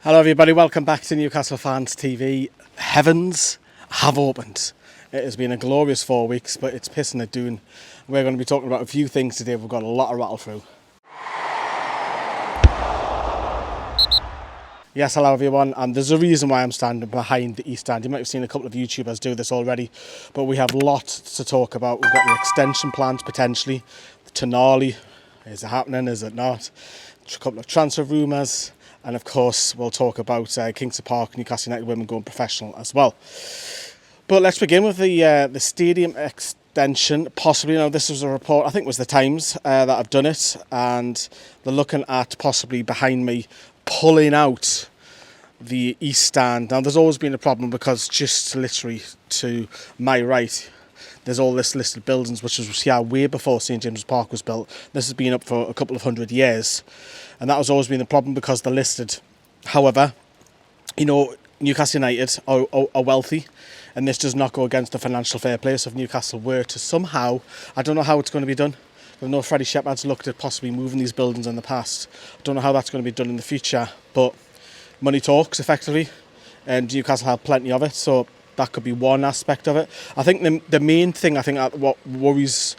Hello everybody, welcome back to Newcastle Fans TV. Heavens have opened. It has been a glorious 4 weeks, but it's pissing it down. We're going to be talking about a few things today. We've got a lot to rattle through. Yes, hello everyone, and there's a reason why I'm standing behind the East Stand. You might have seen a couple of YouTubers do this already, but we have lots to talk about. We've got the extension plans potentially, the Tonali, is it happening, is it not? A couple of transfer rumours. And of course, we'll talk about Kingston Park, Newcastle United Women going professional as well. But let's begin with the stadium extension. Possibly, this was a report, I think it was the Times that have done it. And they're looking at possibly behind me pulling out the East Stand. Now, there's always been a problem because just literally to my right, there's all this listed buildings, which was way before St James's Park was built. This has been up for a couple of 100 years. And that has always been the problem because they're listed. However, Newcastle United are wealthy, and this does not go against the financial fair play. So if Newcastle were to somehow, I don't know how it's going to be done. I know Freddie Shepherd's looked at possibly moving these buildings in the past. I don't know how that's going to be done in the future, but money talks effectively, and Newcastle have plenty of it. So that could be one aspect of it. I think the main thing, what worries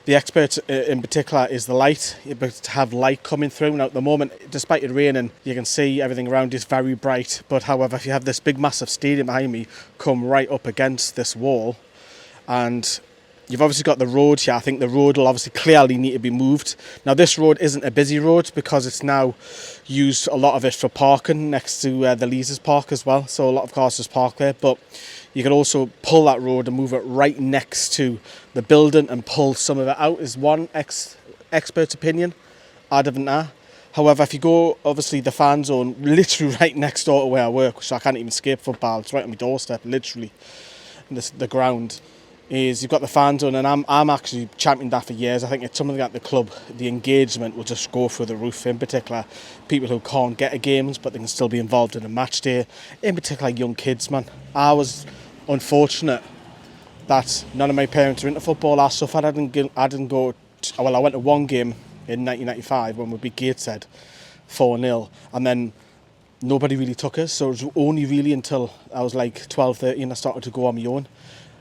the experts in particular is the light. To have light coming through. Now at the moment, despite it raining, you can see everything around is very bright. But however, if you have this big massive stadium behind me come right up against this wall, and you've obviously got the road here. I think the road will obviously clearly need to be moved. Now this road isn't a busy road because it's now used a lot of it for parking next to the Leazes Park as well. So a lot of cars just park there. But you can also pull that road and move it right next to the building and pull some of it out, is one expert's opinion. I don't know. However, if you go, obviously, the fan zone, literally right next door to where I work, which I can't even escape football, it's right on my doorstep, literally, the ground, is you've got the fan zone, and I'm actually championing that for years. I think it's something at the club, the engagement will just go through the roof, in particular, people who can't get to games, but they can still be involved in a match day, in particular young kids, man. I was unfortunate that none of my parents are into football. I suffered. I didn't go. I went to one game in 1995 when we beat Gateshead 4-0, and then nobody really took us. So it was only really until I was like 12, 13 I started to go on my own.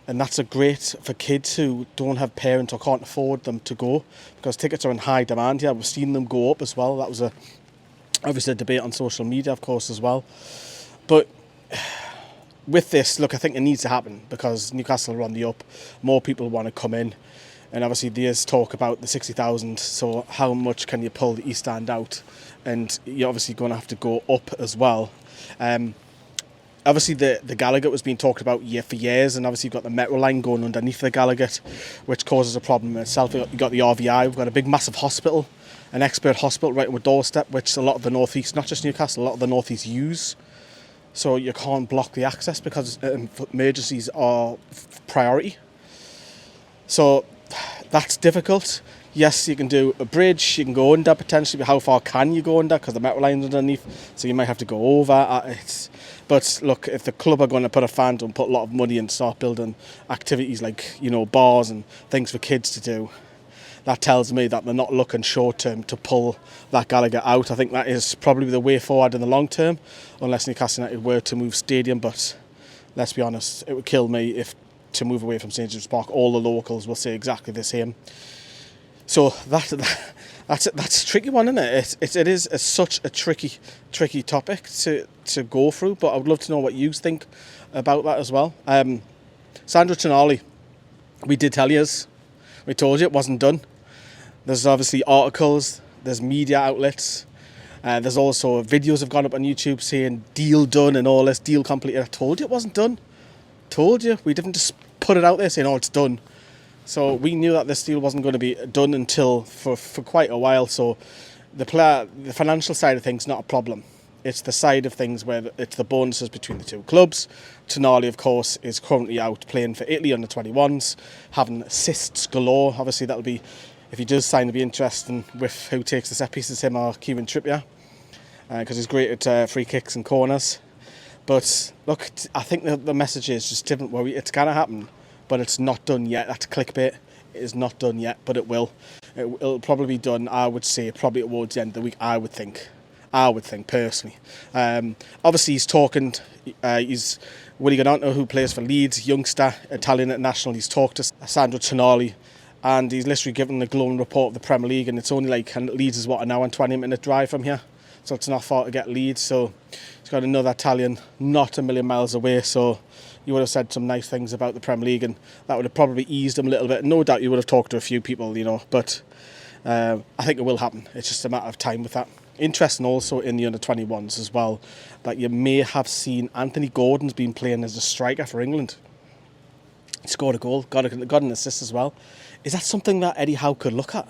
And that's a great for kids who don't have parents or can't afford them to go, because tickets are in high demand. Yeah, we've seen them go up as well. That was obviously a debate on social media, of course, as well. But with this, look, I think it needs to happen because Newcastle are on the up. More people want to come in. And obviously there's talk about the 60,000. So how much can you pull the East Stand out? And you're obviously going to have to go up as well. Obviously the Gallagher was being talked about for years, and obviously you've got the metro line going underneath the Gallagher, which causes a problem in itself. You've got the RVI, we've got a big massive hospital, an expert hospital right on the doorstep, which a lot of the North East, not just Newcastle, a lot of the North East use. So you can't block the access because emergencies are priority. So that's difficult. Yes, you can do a bridge, you can go under potentially, but how far can you go under? Because the metro line's underneath, so you might have to go over. But look, if the club are going to put a fan and put a lot of money and start building activities like, bars and things for kids to do, that tells me that they're not looking short term to pull that Gallagher out. I think that is probably the way forward in the long term, unless Newcastle United were to move stadium. But let's be honest, it would kill me if to move away from St James's Park. All the locals will say exactly the same. So that's a tricky one, isn't it? It is such a tricky topic to go through. But I would love to know what you think about that as well. Sandro Tonali, we did tell you, we told you it wasn't done. There's obviously articles, there's media outlets, there's also videos have gone up on YouTube saying deal done and all this, deal completed. I told you it wasn't done. Told you, we didn't just put it out there saying, oh, it's done. So we knew that this deal wasn't going to be done until for quite a while. So the financial side of things, not a problem. It's the side of things where it's the bonuses between the two clubs. Tonali, of course, is currently out playing for Italy under 21s, having assists galore. Obviously, that'll be, if he does sign, it'll be interesting with who takes the set pieces, him or Kieran Trippier, because he's great at free kicks and corners. But look, I think the message is just don't worry, it's going to happen, but it's not done yet. That's clickbait. It is not done yet, but it will. It'll probably be done, I would say, probably towards the end of the week, I would think. I would think, personally. Obviously, he's talking, he's Willie Gononto, who plays for Leeds, youngster, Italian international. He's talked to Sandro Tonali, and he's literally given the glowing report of the Premier League, and it's only like, and Leeds is what, an hour and 20-minute drive from here, so it's not far to get Leeds. So he's got another Italian not a million miles away, so you would have said some nice things about the Premier League, and that would have probably eased him a little bit. No doubt you would have talked to a few people, you know, but I think it will happen. It's just a matter of time with that. Interesting also in the under-21s as well, that you may have seen Anthony Gordon's been playing as a striker for England. He scored a goal, got an assist as well. Is that something that Eddie Howe could look at?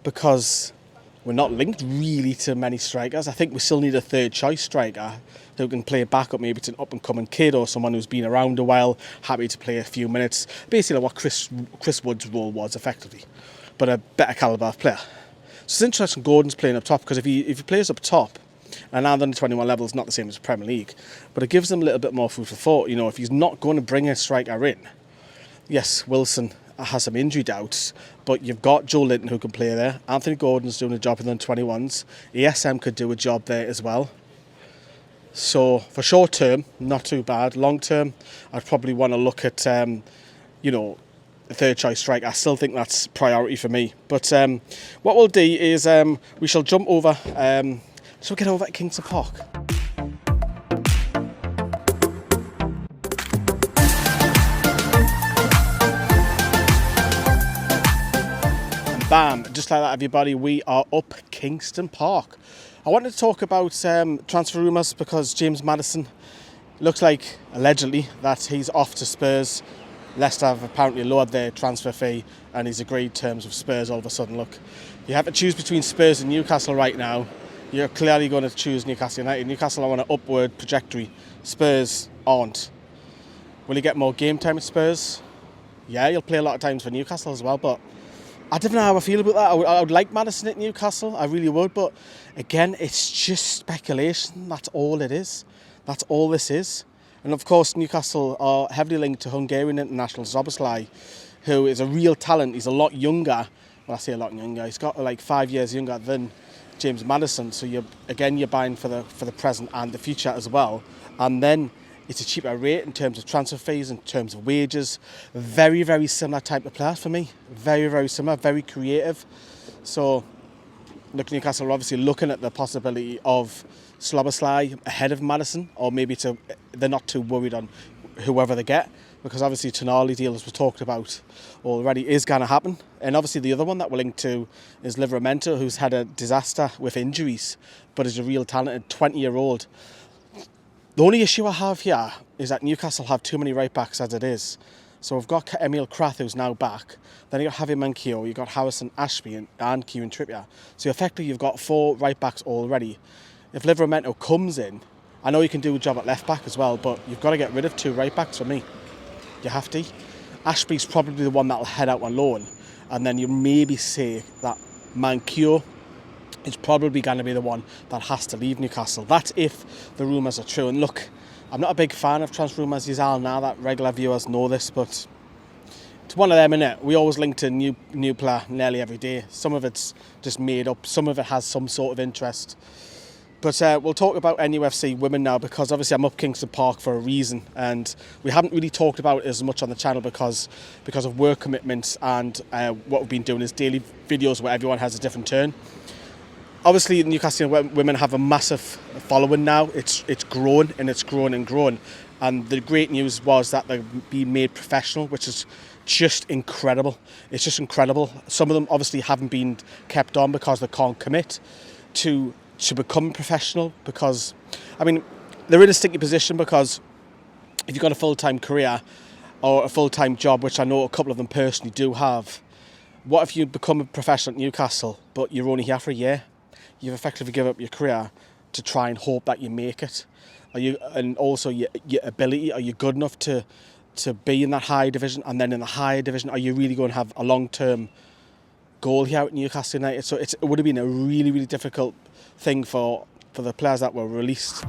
Because we're not linked really to many strikers. I think we still need a third choice striker who can play backup, maybe to an up-and-coming kid or someone who's been around a while, happy to play a few minutes. Basically what Chris Wood's role was, effectively, but a better calibre of player. So it's interesting Gordon's playing up top, because if he plays up top, and now the under-21 level is not the same as the Premier League, but it gives him a little bit more food for thought. You know, if he's not going to bring a striker in, yes, Wilson has some injury doubts, but you've got Joe Linton who can play there. Anthony Gordon's doing a job in the under-21s. ESM could do a job there as well. So for short term, not too bad. Long term, I'd probably want to look at, you know, a third choice striker. I still think that's priority for me. But what we'll do is we shall jump over. So we'll get over to Kingston Park. And bam, just like that, everybody, we are up Kingston Park. I wanted to talk about transfer rumours, because James Maddison looks like, allegedly, that he's off to Spurs. Leicester have apparently lowered their transfer fee, and he's agreed terms with Spurs all of a sudden. Look, you have to choose between Spurs and Newcastle right now. You're clearly going to choose Newcastle United. Newcastle are on an upward trajectory. Spurs aren't. Will he get more game time at Spurs? Yeah, he'll play a lot of times for Newcastle as well, but I don't know how I feel about that. I would like Maddison at Newcastle, I really would, but again, it's just speculation. That's all it is. That's all this is. And of course, Newcastle are heavily linked to Hungarian international Szoboszlai, who is a real talent. He's a lot younger. Well, I say a lot younger. He's got like 5 years younger than James Maddison. So you're buying for the present and the future as well. And then it's a cheaper rate in terms of transfer fees, in terms of wages. Very, very similar type of player for me. Very, very similar, very creative. So look, Newcastle are obviously looking at the possibility of Szoboszlai ahead of Maddison, or maybe they're not too worried on whoever they get, because obviously Tonali deal, as we talked about already, is going to happen. And obviously the other one that we're linked to is Livramento, who's had a disaster with injuries, but is a real talented 20-year-old. The only issue I have here is that Newcastle have too many right backs as it is. So we've got Emil Krath, who's now back. Then you've got Javi Manquillo, you've got Harrison Ashby and Kieran Trippier. So effectively you've got 4 right backs already. If Livramento comes in, I know you can do a job at left back as well, but you've got to get rid of 2 right backs for me. You have to. Ashby's probably the one that'll head out on loan. And then you maybe say that Manquillo is probably going to be the one that has to leave Newcastle. That's if the rumours are true. And look, I'm not a big fan of transfer rumours, now that regular viewers know this, but it's one of them, innit? We always link to new player nearly every day. Some of it's just made up, some of it has some sort of interest. But we'll talk about NUFC Women now, because obviously I'm up Kingston Park for a reason, and we haven't really talked about it as much on the channel because of work commitments, and what we've been doing is daily videos where everyone has a different turn. Obviously, Newcastle Women have a massive following now. It's grown and it's grown and grown. And the great news was that they've been made professional, which is just incredible. It's just incredible. Some of them obviously haven't been kept on because they can't commit to become professional, because, I mean, they're in a sticky position, because if you've got a full-time career or a full-time job, which I know a couple of them personally do have, what if you become a professional at Newcastle, but you're only here for a year? You've effectively given up your career to try and hope that you make it. And also your ability, are you good enough to be in that higher division? And then in the higher division, are you really going to have a long-term goal here at Newcastle United? So it would have been a really, really difficult thing for the players that were released.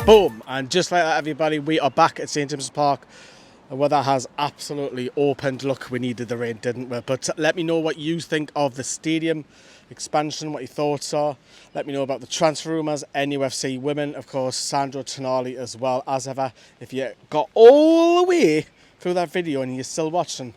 Boom, and just like that, everybody, we are back at St James's Park. The weather has absolutely opened. Look, we needed the rain, didn't we? But let me know what you think of the stadium expansion, what your thoughts are. Let me know about the transfer rumours, NUFC Women, of course, Sandro Tonali as well as ever. If you got all the way through that video and you're still watching,